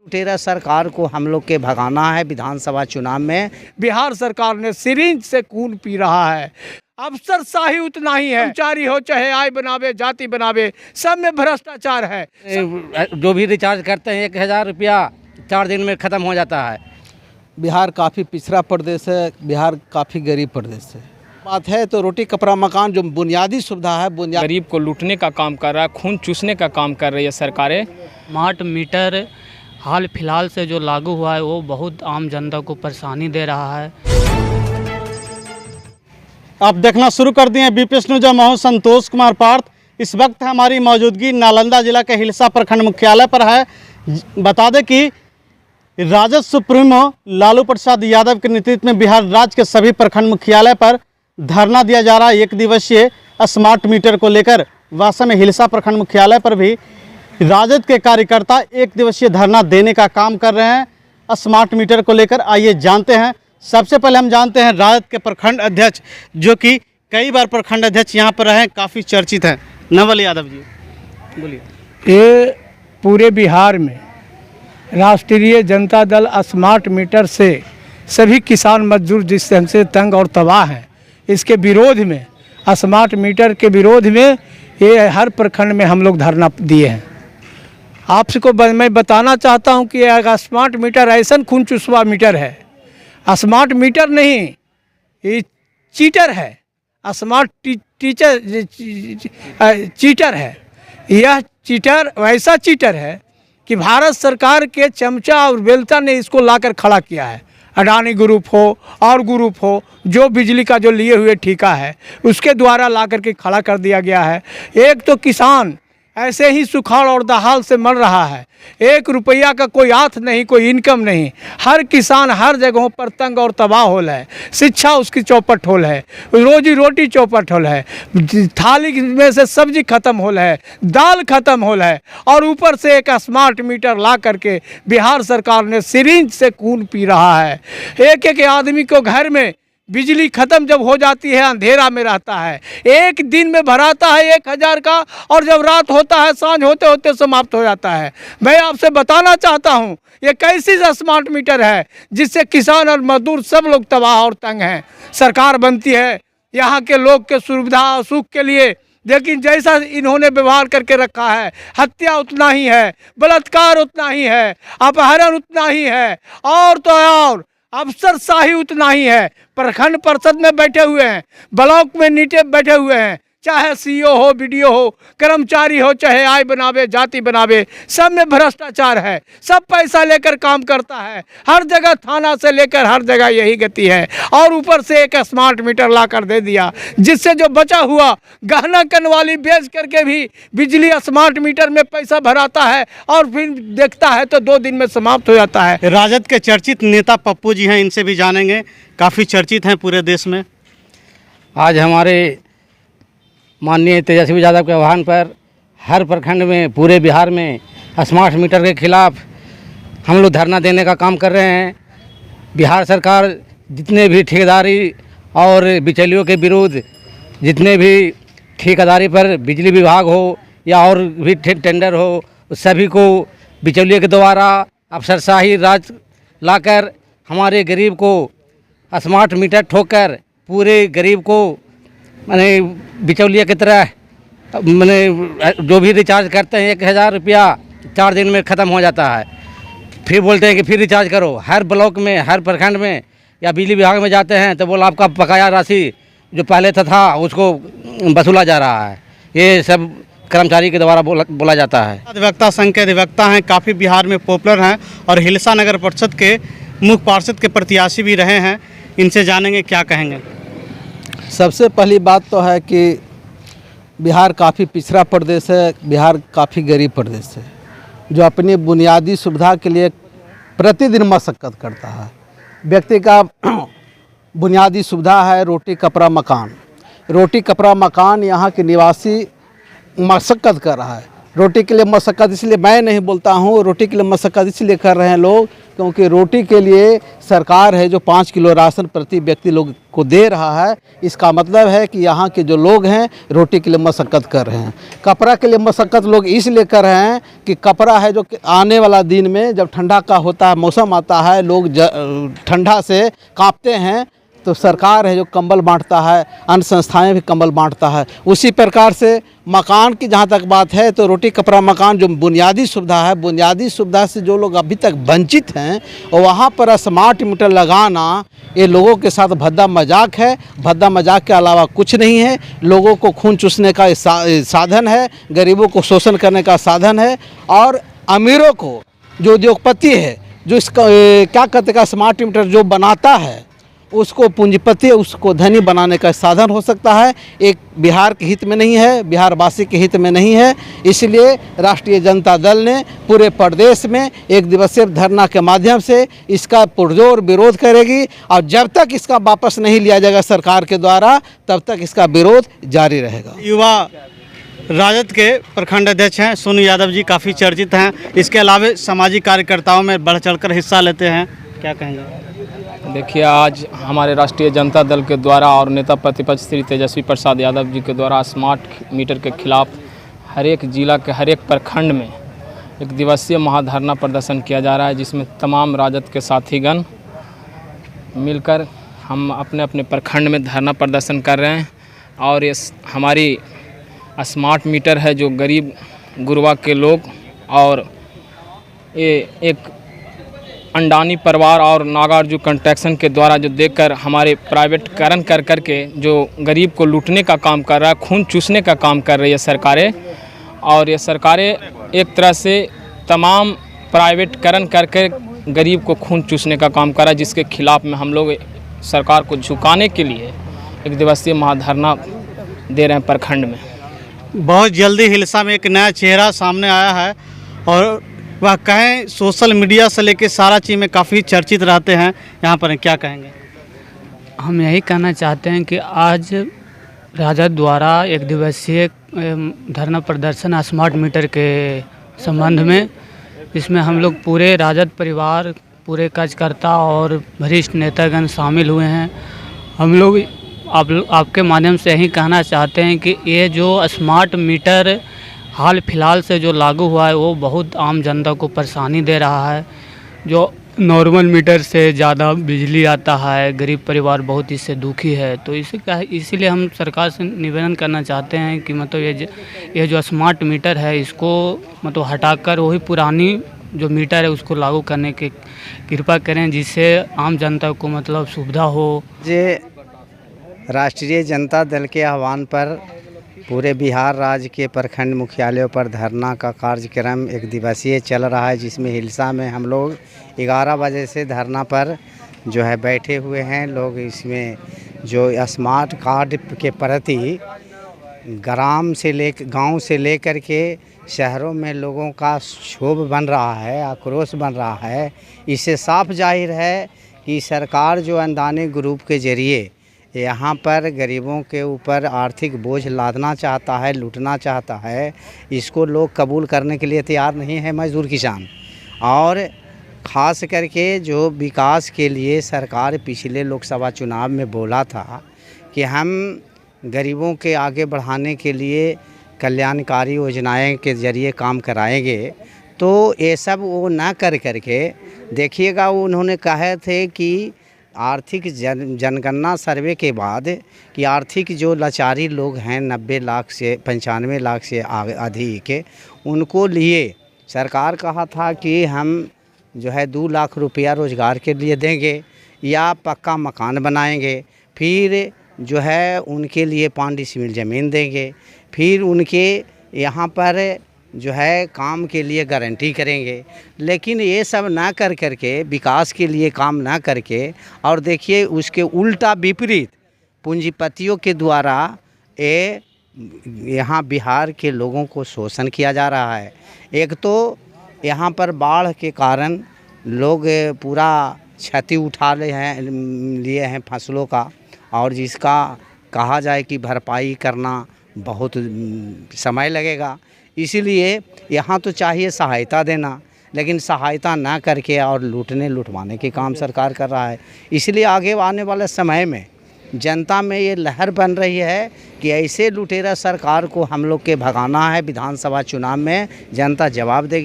लुटेरा सरकार को हम लोग के भगाना है। विधानसभा चुनाव में बिहार सरकार ने सिरिंज से खून पी रहा है। अफसरशाही उतना ही है, कर्मचारी हो चाहे आय बनावे जाति बनावे, सब में भ्रष्टाचार है। जो भी रिचार्ज करते हैं 1000 रुपया 4 दिन में ख़त्म हो जाता है। बिहार काफ़ी पिछड़ा प्रदेश है, बिहार काफ़ी गरीब प्रदेश है। बात है तो रोटी कपड़ा मकान जो बुनियादी सुविधा है, गरीब को लूटने का काम कर रहा है, खून चूसने का काम कर रही है सरकारें। स्मार्ट मीटर हाल फिलहाल से जो लागू हुआ है वो बहुत आम जनता को परेशानी दे रहा है। आप देखना शुरू कर दिए बीपीएस न्यूज। मैं हूं संतोष कुमार पार्थ। इस वक्त हमारी मौजूदगी नालंदा जिला के हिलसा प्रखंड मुख्यालय पर है। बता दें कि राजद सुप्रीमो लालू प्रसाद यादव के नेतृत्व में बिहार राज्य के सभी प्रखंड मुख्यालय पर धरना दिया जा रहा है 1 दिवसीय स्मार्ट मीटर को लेकर। वास्तव में हिलसा प्रखंड मुख्यालय पर भी राजद के कार्यकर्ता 1 दिवसीय धरना देने का काम कर रहे हैं स्मार्ट मीटर को लेकर। आइए जानते हैं। सबसे पहले हम जानते हैं राजद के प्रखंड अध्यक्ष, जो कि कई बार प्रखंड अध्यक्ष यहाँ पर रहे, काफ़ी चर्चित हैं, नवल यादव जी, बोलिए। ये पूरे बिहार में राष्ट्रीय जनता दल स्मार्ट मीटर से सभी किसान मजदूर जिस ढंग से तंग और तबाह हैं, इसके विरोध में, स्मार्ट मीटर के विरोध में ये हर प्रखंड में हम लोग धरना दिए हैं। आपको मैं बताना चाहता हूं कि स्मार्ट मीटर ऐसा खून चुसवा मीटर है। स्मार्ट मीटर नहीं, ये चीटर है। स्मार्ट चीटर है। यह चीटर वैसा चीटर है कि भारत सरकार के चमचा और बेलचा ने इसको लाकर खड़ा किया है। अडानी ग्रुप हो और ग्रुप हो, जो बिजली का जो लिए हुए ठेका है उसके द्वारा ला करके खड़ा कर दिया गया है। एक तो किसान ऐसे ही सुखाड़ और दहाल से मर रहा है। 1 रुपया का कोई हाथ नहीं, कोई इनकम नहीं। हर किसान हर जगहों पर तंग और तबाह होल है। शिक्षा उसकी चौपट होल है, रोजी रोटी चौपट होल है, थाली में से सब्जी खत्म होल है, दाल खत्म होल है, और ऊपर से एक स्मार्ट मीटर ला करके बिहार सरकार ने सिरिंज से खून पी रहा है। एक आदमी को घर में बिजली खत्म जब हो जाती है, अंधेरा में रहता है, 1 दिन में भराता है 1000 का, और जब रात होता है सांझ होते होते समाप्त हो जाता है। मैं आपसे बताना चाहता हूं, ये कैसी स्मार्ट मीटर है जिससे किसान और मजदूर सब लोग तबाह और तंग हैं। सरकार बनती है यहाँ के लोग के सुविधा और सुख के लिए, लेकिन जैसा इन्होंने व्यवहार करके रखा है, हत्या उतना ही है, बलात्कार उतना ही है, अपहरण उतना ही है, और तो और अफसरशाही उतना ही है। प्रखंड परिषद में बैठे हुए हैं, ब्लॉक में नीचे बैठे हुए हैं, चाहे सीईओ हो, बीडीओ हो, कर्मचारी हो चाहे आय बनावे जाति बनावे, सब में भ्रष्टाचार है। सब पैसा लेकर काम करता है। हर जगह थाना से लेकर हर जगह यही गति है। और ऊपर से एक स्मार्ट मीटर ला कर दे दिया, जिससे जो बचा हुआ गहना कनवाली बेच करके भी बिजली स्मार्ट मीटर में पैसा भराता है, और फिर देखता है तो 2 दिन में समाप्त हो जाता है। राजद के चर्चित नेता पप्पू जी हैं, इनसे भी जानेंगे, काफ़ी चर्चित हैं पूरे देश में। आज हमारे माननीय तेजस्वी यादव के आह्वान पर हर प्रखंड में पूरे बिहार में स्मार्ट मीटर के खिलाफ हम लोग धरना देने का काम कर रहे हैं। बिहार सरकार जितने भी ठेकेदारी और बिचौलियों के विरुद्ध, जितने भी ठेकेदारी पर बिजली विभाग हो या और भी टेंडर हो, उस सभी को बिचौलियों के द्वारा अफसरशाही राज लाकर हमारे गरीब को स्मार्ट मीटर ठोककर पूरे गरीब को माने बिचौलिया की तरह माने जो भी रिचार्ज करते हैं 1000 रुपया 4 दिन में ख़त्म हो जाता है। फिर बोलते हैं कि फिर रिचार्ज करो। हर ब्लॉक में, हर प्रखंड में या बिजली विभाग में जाते हैं तो बोला आपका बकाया राशि जो पहले था उसको वसूला जा रहा है। ये सब कर्मचारी के द्वारा बोला जाता है। अधिवक्ता संघ के अधिवक्ता हैं, काफ़ी बिहार में पॉपुलर हैं और हिलसा नगर परिषद के मुख्य पार्षद के प्रत्याशी भी रहे हैं। इनसे जानेंगे क्या कहेंगे। सबसे पहली बात तो है कि बिहार काफ़ी पिछड़ा प्रदेश है, बिहार काफ़ी गरीब प्रदेश है, जो अपनी बुनियादी सुविधा के लिए प्रतिदिन मशक्क़त करता है। व्यक्ति का बुनियादी सुविधा है रोटी कपड़ा मकान। रोटी कपड़ा मकान यहाँ के निवासी मशक्क़त कर रहा है। रोटी के लिए मशक्क़त इसलिए मैं नहीं बोलता हूँ, रोटी के लिए मशक्क़त इसलिए कर रहे हैं लोग क्योंकि रोटी के लिए सरकार है जो 5 किलो राशन प्रति व्यक्ति लोग को दे रहा है। इसका मतलब है कि यहाँ के जो लोग हैं रोटी के लिए मशक्क़त कर रहे हैं। कपड़ा के लिए मशक्क़त लोग इसलिए कर रहे हैं कि कपड़ा है जो कि आने वाला दिन में जब ठंडा का होता है, मौसम आता है, लोग ठंडा से कांपते हैं, तो सरकार है जो कंबल बांटता है, अन्य संस्थाएं भी कंबल बांटता है। उसी प्रकार से मकान की जहाँ तक बात है तो रोटी कपड़ा मकान जो बुनियादी सुविधा है, बुनियादी सुविधा से जो लोग अभी तक वंचित हैं और वहाँ पर स्मार्ट मीटर लगाना ये लोगों के साथ भद्दा मजाक है। भद्दा मजाक के अलावा कुछ नहीं है। लोगों को खून चूसने का साधन है, गरीबों को शोषण करने का साधन है, और अमीरों को जो उद्योगपति है जो इसका क्या कहते हैं स्मार्ट मीटर जो बनाता है उसको पूंजीपति, उसको धनी बनाने का साधन हो सकता है। एक बिहार के हित में नहीं है, बिहार वासी के हित में नहीं है। इसलिए राष्ट्रीय जनता दल ने पूरे प्रदेश में एक दिवसीय धरना के माध्यम से इसका पुरजोर विरोध करेगी, और जब तक इसका वापस नहीं लिया जाएगा सरकार के द्वारा तब तक इसका विरोध जारी रहेगा। युवा राजद के प्रखंड अध्यक्ष हैं सोनू यादव जी, काफ़ी चर्चित हैं। इसके अलावा सामाजिक कार्यकर्ताओं में बढ़ चढ़कर हिस्सा लेते हैं, क्या कहेंगे? देखिए, आज हमारे राष्ट्रीय जनता दल के द्वारा और नेता प्रतिपक्ष श्री तेजस्वी प्रसाद यादव जी के द्वारा स्मार्ट मीटर के खिलाफ हर एक जिला के हर एक प्रखंड में एक दिवसीय महाधरना प्रदर्शन किया जा रहा है, जिसमें तमाम राजद के साथीगण मिलकर हम अपने अपने प्रखंड में धरना प्रदर्शन कर रहे हैं। और ये हमारी स्मार्ट मीटर है जो गरीब गुरबा के लोग और ये एक अंडानी परिवार और नागार्जुन कंस्ट्रक्शन के द्वारा जो देकर हमारे प्राइवेटकरण कर करके जो गरीब को लूटने का काम कर रहा है, खून चूसने का काम कर रही है सरकारें। और ये सरकारें एक तरह से तमाम प्राइवेटकरण करके गरीब को खून चूसने का काम कर रहा है, जिसके खिलाफ में हम लोग सरकार को झुकाने के लिए एक दिवसीय महाधरना दे रहे हैं प्रखंड में। बहुत जल्दी हिलसा में एक नया चेहरा सामने आया है, और वह कहें सोशल मीडिया से लेकर सारा चीज़ में काफ़ी चर्चित रहते हैं। यहाँ पर क्या कहेंगे? हम यही कहना चाहते हैं कि आज राजद द्वारा एक दिवसीय धरना प्रदर्शन स्मार्ट मीटर के संबंध में, इसमें हम लोग पूरे राजद परिवार, पूरे कार्यकर्ता और वरिष्ठ नेतागण शामिल हुए हैं। हम लोग आपके माध्यम से यही कहना चाहते हैं कि ये जो स्मार्ट मीटर हाल फिलहाल से जो लागू हुआ है वो बहुत आम जनता को परेशानी दे रहा है। जो नॉर्मल मीटर से ज़्यादा बिजली आता है, गरीब परिवार बहुत इससे दुखी है। तो इसीलिए हम सरकार से निवेदन करना चाहते हैं कि मतलब ये जो स्मार्ट मीटर है इसको मतलब हटाकर वही पुरानी जो मीटर है उसको लागू करने की कृपा करें, जिससे आम जनता को मतलब सुविधा हो। ये राष्ट्रीय जनता दल के आह्वान पर पूरे बिहार राज्य के प्रखंड मुख्यालयों पर धरना का कार्यक्रम एक दिवसीय चल रहा है, जिसमें हिलसा में हम लोग 11 बजे से धरना पर जो है बैठे हुए हैं। लोग इसमें जो स्मार्ट कार्ड के प्रति गांव से लेकर के शहरों में लोगों का क्षोभ बन रहा है, आक्रोश बन रहा है। इससे साफ जाहिर है कि सरकार जो अंडानी ग्रुप के जरिए यहाँ पर गरीबों के ऊपर आर्थिक बोझ लादना चाहता है, लूटना चाहता है, इसको लोग कबूल करने के लिए तैयार नहीं है मजदूर किसान। और ख़ास करके जो विकास के लिए सरकार पिछले लोकसभा चुनाव में बोला था कि हम गरीबों के आगे बढ़ाने के लिए कल्याणकारी योजनाएं के ज़रिए काम कराएंगे, तो ये सब वो ना कर करके देखिएगा, उन्होंने कहे थे कि आर्थिक जनगणना सर्वे के बाद कि आर्थिक जो लाचारी लोग हैं 90 लाख से 95 लाख से अधिक, उनको लिए सरकार कहा था कि हम जो है 2 लाख रुपया रोज़गार के लिए देंगे या पक्का मकान बनाएंगे, फिर जो है उनके लिए 5 डिसमिल ज़मीन देंगे, फिर उनके यहाँ पर जो है काम के लिए गारंटी करेंगे। लेकिन ये सब ना कर करके, विकास के लिए काम ना करके, और देखिए उसके उल्टा विपरीत पूंजीपतियों के द्वारा यहाँ बिहार के लोगों को शोषण किया जा रहा है। एक तो यहाँ पर बाढ़ के कारण लोग पूरा क्षति उठा लिए हैं फसलों का, और जिसका कहा जाए कि भरपाई करना बहुत समय लगेगा। इसीलिए यहाँ तो चाहिए सहायता देना, लेकिन सहायता ना करके और लुटवाने के काम सरकार कर रहा है। इसलिए आगे आने वाले समय में जनता में ये लहर बन रही है कि ऐसे लुटेरा सरकार को हम लोग के भगाना है। विधानसभा चुनाव में जनता जवाब देगी।